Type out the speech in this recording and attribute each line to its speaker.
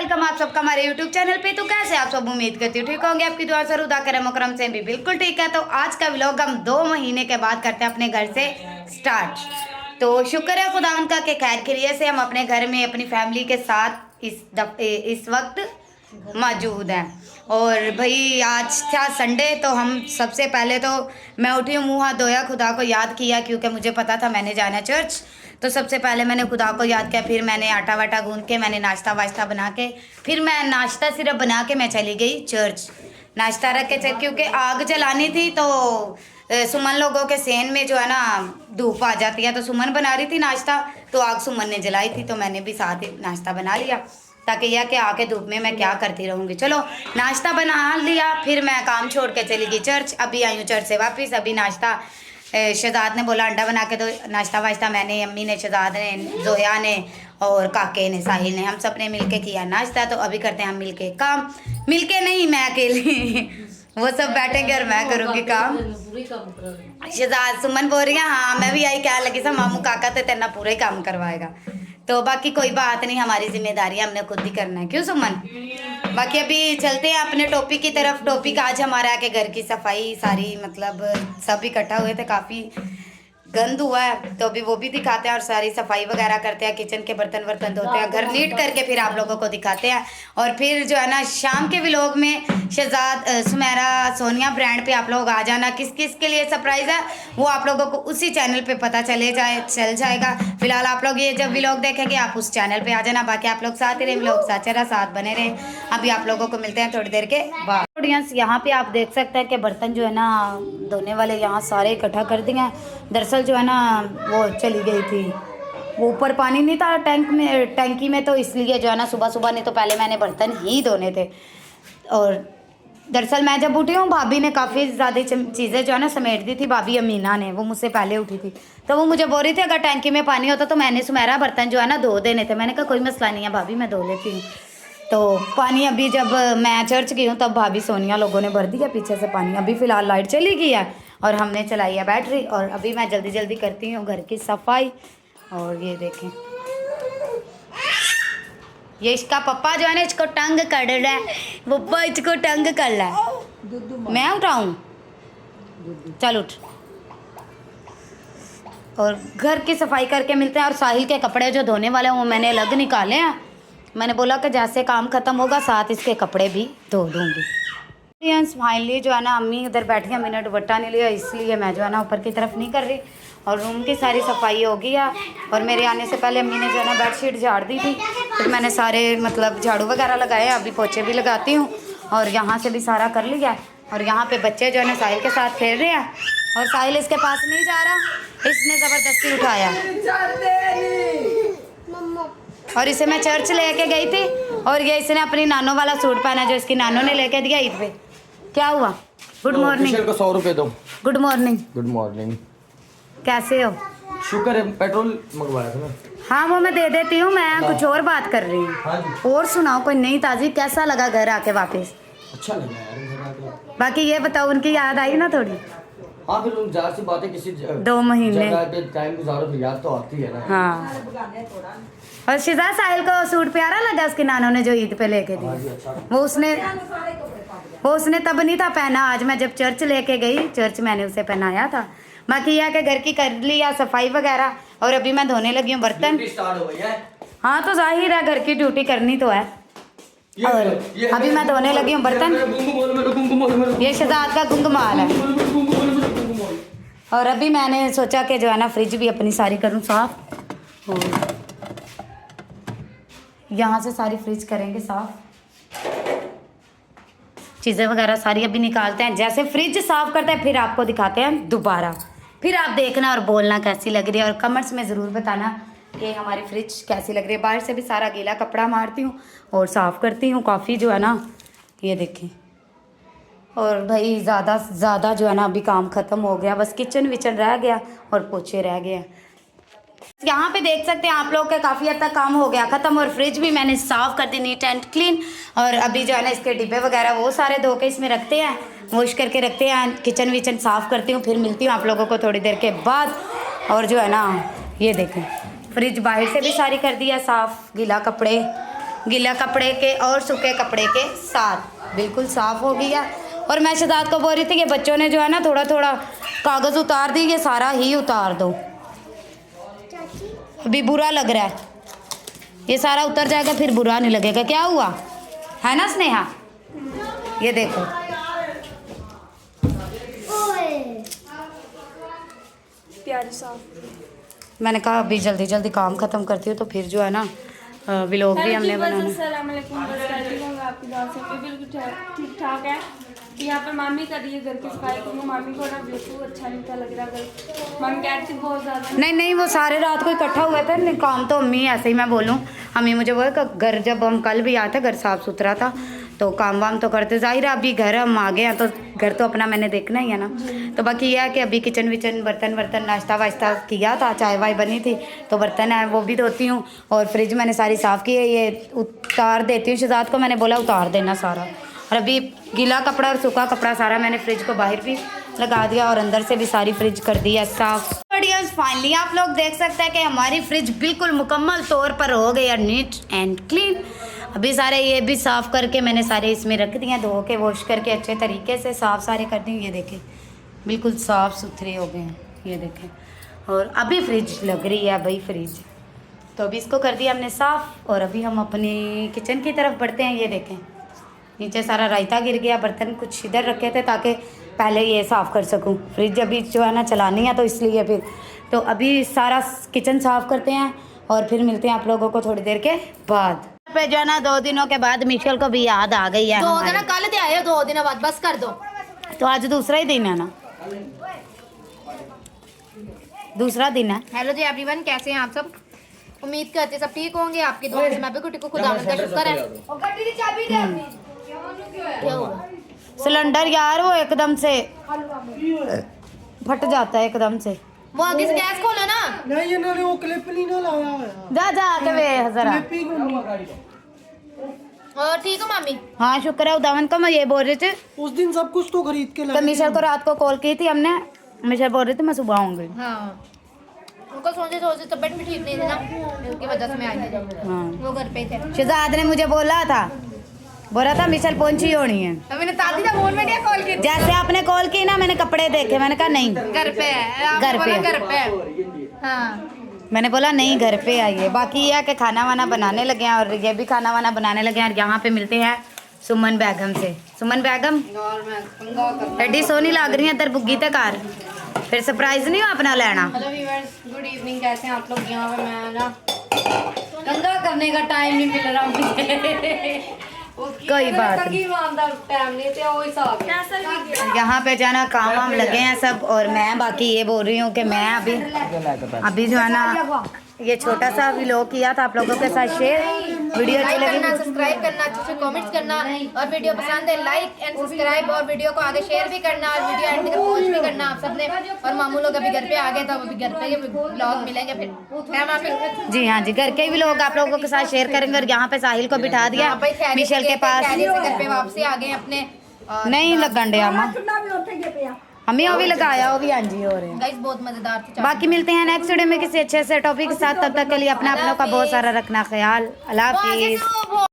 Speaker 1: Welcome आप सबका हमारे यूट्यूब चैनल पे। तो कैसे आप सब, उम्मीद करती हूँ ठीक होंगे, आपकी दुआ से रुदा करम करम से भी बिल्कुल ठीक है। तो आज का व्लॉग हम 2 महीने के बाद करते हैं अपने घर से स्टार्ट। तो शुक्र है खुदा उनका कि खैर खैरियत से हम अपने घर में अपनी फैमिली के साथ इस वक्त मौजूद हैं। और भाई आज था संडे, तो हम सबसे पहले तो मैं उठी हूँ, मुँह हाथ धोया, खुदा को याद किया क्योंकि मुझे पता था मैंने जाना है चर्च। तो सबसे पहले मैंने खुदा को याद किया, फिर मैंने आटा वाटा गूंद के मैंने नाश्ता वाश्ता बना के, फिर मैं नाश्ता सिर्फ बना के मैं चली गई चर्च। नाश्ता रख के चल, क्योंकि आग जलानी थी तो सुमन लोगों के सेन में जो है ना धूप आ जाती है, तो सुमन बना रही थी नाश्ता, तो आग सुमन ने जलाई थी, तो मैंने भी साथ ही नाश्ता बना लिया ताकि यह कि आके धूप में मैं क्या करती रहूँगी। चलो नाश्ता बना लिया, फिर मैं काम छोड़ के चली गई चर्च। अभी आई हूँ चर्च से वापस। अभी नाश्ता शहजाद ने बोला अंडा बना के दो, नाश्ता वाश्ता मैंने, अम्मी ने, शहजाद ने, जोया ने और काके ने, साहिल ने, हम सब ने मिलके किया नाश्ता। तो अभी करते हैं हम मिलके काम। मिलके नहीं, मैं अकेली वो सब बैठेंगे और मैं करूँगी काम। शहजाद सुमन बोल रही है हाँ मैं भी आई क्या लगी सा मामू काका तो तेना पूरा ही काम करवाएगा। तो बाकी कोई बात नहीं, हमारी जिम्मेदारी हमने खुद ही करना है, क्यों सुमन। बाकी अभी चलते हैं अपने टॉपिक की तरफ। टॉपिक आज हमारा है कि घर की सफाई सारी, मतलब सब इकट्ठा हुए थे, काफ़ी गंद हुआ है, तो अभी वो भी दिखाते हैं और सारी सफाई वगैरह करते हैं, किचन के बर्तन वर्तन धोते हैं, घर नीट करके फिर आप लोगों को दिखाते हैं। और फिर जो है ना शाम के व्लॉग में शहजाद, सुमेरा, सोनिया ब्रांड पे आप लोग आ जाना। किस किस के लिए सरप्राइज़ है वो आप लोगों को उसी चैनल पे पता चल जाएगा। फिलहाल आप लोग ये जब व्लॉग देखेंगे आप उस चैनल पे आ जाना। बाकी आप लोग साथ ही रहे, व्लॉग साथ बने रहे। अभी आप लोगों को मिलते हैं थोड़ी देर के बाद। ऑडियंस यहाँ पे आप देख सकते हैं कि बर्तन जो है ना धोने वाले यहाँ सारे इकट्ठा कर दिए हैं। दरअसल जो है ना वो चली गई थी, वो ऊपर पानी नहीं था टैंकी में, तो इसलिए जो है ना सुबह नहीं तो पहले मैंने बर्तन ही धोने थे। और दरअसल मैं जब उठी हूँ भाभी ने काफ़ी ज़्यादा चीज़ें जो है ना समेट दी थी, भाभी अमीना ने, वो मुझसे पहले उठी थी, तो वो मुझे बोल रही थी अगर टैंकी में पानी होता तो मैंने सुमेरा बर्तन जो है ना धो देने थे। मैंने कहा कोई मसला नहीं है भाभी, मैं धो लेती हूँ। तो पानी अभी जब मैं चर्च गई हूँ तब भाभी सोनिया लोगों ने भर दिया पीछे से पानी। अभी फ़िलहाल लाइट चली गई है और हमने चलाई है बैटरी, और अभी मैं जल्दी जल्दी करती हूँ घर की सफाई। और ये देखें, ये इसका पप्पा जो है ना इसको टंग कर रहा है, पप्पा इसको टंग कर रहा है। मैं उठाऊँ, चल उठ। और घर की सफाई करके मिलते हैं। और साहिल के कपड़े जो धोने वाले हैं वो मैंने अलग निकाले हैं। मैंने बोला कि जैसे काम ख़त्म होगा साथ इसके कपड़े भी धो दूँगी। फाइनली जो है ना अम्मी उधर बैठी है, मैंने दुपट्टा नहीं लिया इसलिए मैं जो है ना ऊपर की तरफ नहीं कर रही। और रूम की सारी सफाई हो गई है। और मेरे आने से पहले अम्मी ने जो है ना बेडशीट झाड़ दी थी, फिर मैंने सारे मतलब झाड़ू वगैरह लगाए, अभी पोछे भी लगाती हूँ। और यहाँ से भी सारा कर लिया। और यहाँ पे बच्चे जो है ना साहिल के साथ खेल रहे हैं, और साहिल इसके पास नहीं जा रहा, इसने ज़बरदस्ती उठाया। और इसे मैं चर्च लेके गई थी, और ये इसने अपनी नानों वाला सूट पहना जो इसकी नानों ने लेके दिया ईद पे। क्या हुआ? Good morning.
Speaker 2: को 100 रुपए दो।
Speaker 1: Good morning.
Speaker 2: Good morning.
Speaker 1: कैसे हो?
Speaker 2: शुक्र है, पेट्रोल मंगवाया था ना।
Speaker 1: हाँ वो मैं दे देती हूँ, मैं कुछ और बात कर रही हूँ।
Speaker 2: हाँ
Speaker 1: और सुनाओ कोई नई ताज़ी, कैसा लगा घर आके वापस?
Speaker 2: अच्छा लगा यार घर आके।
Speaker 1: बाकी ये बताओ, उनकी याद आई ना थोड़ी?
Speaker 2: हाँ फिर उन जार से बातें किसी
Speaker 1: 2 महीने
Speaker 2: जगह पे टाइम गुजारो तो याद तो आती है ना।
Speaker 1: हाँ। और शहजाद साहिल को सूट प्यारा लगा उसकी नानों ने जो ईद पे लेके दी।
Speaker 2: अच्छा।
Speaker 1: वो उसने तब नहीं था पहना, आज मैं जब चर्च लेके गई, चर्च मैंने उसे पहनाया था। बाकी यह कि घर की कर लिया सफाई वगैरह, और अभी मैं धोने लगी हूँ बर्तन।
Speaker 2: स्टार्ट हो गई है।
Speaker 1: हाँ तो जाहिर है घर की ड्यूटी करनी तो है। और अभी मैं धोने लगी हूँ बर्तन। ये शहजाद का गुंगमाल है। और अभी मैंने सोचा कि जो है ना फ्रिज भी अपनी सारी करूँ साफ, और यहाँ से सारी फ्रिज करेंगे साफ, चीज़ें वगैरह सारी अभी निकालते हैं। जैसे फ्रिज साफ करते हैं फिर आपको दिखाते हैं दोबारा, फिर आप देखना और बोलना कैसी लग रही है, और कमेंट्स में ज़रूर बताना कि हमारी फ्रिज कैसी लग रही है। बाहर से भी सारा गीला कपड़ा मारती हूँ और साफ़ करती हूँ काफ़ी जो है ना, ये देखें। और भाई ज़्यादा जो है ना अभी काम ख़त्म हो गया, बस किचन विचन रह गया और पोछे रह गए। यहाँ पे देख सकते हैं आप लोग के काफ़ी हद तक काम हो गया ख़त्म, और फ्रिज भी मैंने साफ़ कर दी नीट एंड क्लीन। और अभी जो है ना इसके डिब्बे वगैरह वो सारे धो के इसमें रखते हैं, वॉश करके रखते हैं। किचन विचन साफ़ करती हूँ, फिर मिलती हूँ आप लोगों को थोड़ी देर के बाद। और जो है ना ये देखें फ्रिज बाहर से भी सारी कर दिया साफ़, गीला कपड़े गीला कपड़े के और सूखे कपड़े के साथ बिल्कुल साफ़ हो गया। और मैं शहजाद को बोल रही थी कि बच्चों ने जो है ना थोड़ा थोड़ा कागज़ उतार दी, ये सारा ही उतार दो, अभी बुरा लग रहा है, ये सारा उतर जाएगा फिर बुरा नहीं लगेगा। क्या हुआ है ना स्नेहा, ये देखो
Speaker 3: प्यारी साफ।
Speaker 1: मैंने कहा अभी जल्दी जल्दी काम ख़त्म करती हूँ तो फिर जो है ना व्लॉग भी हमने बनाना।
Speaker 3: अस्सलाम वालेकुम, बस बैठी हूँ आपकी दुआ से मैं बिल्कुल ठीक ठाक है। यहाँ पे मामी कर रही है घर की सफाई, क्योंकि मामी को ना बिल्कुल अच्छा नहीं था लग रहा घर। मामी कह रही थी बहुत ज़्यादा।
Speaker 1: नहीं नहीं, वो सारे रात को इकट्ठा हुए थे, नहीं काम तो अम्मी ऐसे ही मैं बोलूँ, अम्मी मुझे बोले कि घर जब हम कल भी आए थे घर साफ़ सुथरा था तो काम वाम तो करते, ज़ाहिर है अभी घर हम आ गए हैं तो घर तो अपना मैंने देखना ही है ना। तो बाकी यह है कि अभी किचन विचन बर्तन वर्तन नाश्ता वाश्ता किया था, चाय वाय बनी थी तो बर्तन है वो भी धोती हूँ। और फ्रिज मैंने सारी साफ़ की है, ये उतार देती हूँ, शहजाद को मैंने बोला उतार देना सारा। और अभी गीला कपड़ा और सूखा कपड़ा सारा मैंने फ्रिज को बाहर भी लगा दिया और अंदर से भी सारी फ्रिज कर दी है साफ। ऑडियंस फाइनली आप लोग देख सकते हैं कि हमारी फ्रिज बिल्कुल मुकम्मल तौर पर हो गई है नीट एंड क्लीन। अभी सारे ये भी साफ़ करके मैंने सारे इसमें रख दिए, धो के वॉश करके अच्छे तरीके से साफ़ सारे कर दिए। ये देखें बिल्कुल साफ़ सुथरे हो गए हैं, ये देखें। और अभी फ्रिज लग रही है भाई फ्रिज, तो अभी इसको कर दिया हमने साफ़। और अभी हम अपनी किचन की तरफ बढ़ते हैं। ये देखें नीचे सारा रायता गिर गया, बर्तन कुछ इधर रखे थे ताकि पहले ये साफ़ कर सकूं। फ्रिज अभी जो है ना चलानी है तो इसलिए फिर तो अभी सारा किचन साफ़ करते हैं और फिर मिलते हैं आप लोगों को थोड़ी देर के बाद। पे जो है ना 2 दिनों के बाद मिशेल को भी याद आ गई है।
Speaker 4: 2 दिन कल ते आए हो, 2 दिन बाद बस कर दो।
Speaker 1: तो आज दूसरा ही दिन है ना, दूसरा दिन है।
Speaker 4: हेलो जी एवरीवन, कैसे हैं आप सब? उम्मीद करते सब ठीक होंगे, आपकी दुआ से मैं भी कुछ खुदावंद का शुक्र है। क्या हुआ?
Speaker 1: सिलेंडर यार वो एकदम से फट जाता है एकदम से।
Speaker 4: वो आगे से गैस खोलो ना।
Speaker 5: नहीं इन्होंने वो क्लिप नहीं ना लाया है।
Speaker 1: जा जा के वे जरा।
Speaker 4: और ठीक हो मामी?
Speaker 1: हाँ शुक्र है उदावन को। मैं ये बोल रही थी
Speaker 5: उस दिन सब कुछ तो खरीद के
Speaker 1: तो
Speaker 5: लाए।
Speaker 1: मिशेल को रात को कॉल की थी हमने, मिशेल बोल रही थी मैं सुबह आऊँगी।
Speaker 4: हाँ उनको सोचे तबीयत भी ठीक नहीं थी ना, इसकी वजह से मैं आई थी।
Speaker 1: हाँ
Speaker 4: वो घर पे थे।
Speaker 1: शहजाद ने मुझे बोला था मिशेल पहुंची होनी है।
Speaker 4: तो मैंने दादी का फोन में क्या कॉल की?
Speaker 1: जैसे आपने कॉल की ना मैंने कपड़े देखे, मैंने कहा नहीं
Speaker 4: घर पे है।
Speaker 1: घर पे।
Speaker 4: घर पे है। हाँ
Speaker 1: मैंने बोला नहीं घर पे आइए। बाकी ये है कि खाना वाना बनाने लगे हैं और ये भी खाना वाना बनाने लगे हैं। और यहाँ पे मिलते हैं सुमन बेगम से। सुमन बेगम एडी सोनी लग रही है इधर बुग्गी ते कार, फिर सरप्राइज नहीं हो अपना लेना।
Speaker 4: हेलो व्यूअर्स, गुड इवनिंग, कैसे हैं आप लोग? यहाँ पे मैं ना दंगा करने का टाइम नहीं मिल रहा मुझे।
Speaker 1: कोई बात नहीं,
Speaker 4: टाइम नहीं थे वो हिसाब।
Speaker 1: यहाँ पे जाना काम वाम लगे हैं सब। और मैं बाकी ये बोल रही हूँ कि मैं अभी जो है ना ये छोटा सा व्लॉग किया था आप लोगों के साथ शेयर। वीडियो अच्छी
Speaker 4: लाइक करना,
Speaker 1: लगी
Speaker 4: सब्सक्राइब करना, अच्छे से कमेंट्स करना और वीडियो पसंद है लाइक एंड सब्सक्राइब और वीडियो को आगे शेयर भी करना और वीडियो एंड तक पहुंच भी करना आप सबने। और मामू लोग अभी घर पे आ गए तो अभी घर पे व्लॉग मिलेंगे फिर है मामी।
Speaker 1: जी हाँ जी, घर के भी लोग आप लोगों के साथ शेयर करेंगे। और यहाँ पे साहिल को बिठा दिया मिशेल के पास।
Speaker 4: घर पे वापसी आ गए अपने।
Speaker 1: नहीं लगन डे आमा हमें वो भी लगाया वो भी हाँ जी हो रहे हैं।
Speaker 4: गाइस बहुत मजेदार थी।
Speaker 1: बाकी मिलते हैं नेक्स्ट वीडियो में किसी अच्छे से टॉपिक के साथ। तब तक के लिए अपना अपनों का बहुत सारा रखना ख्याल। अल्लाह हाफिज़।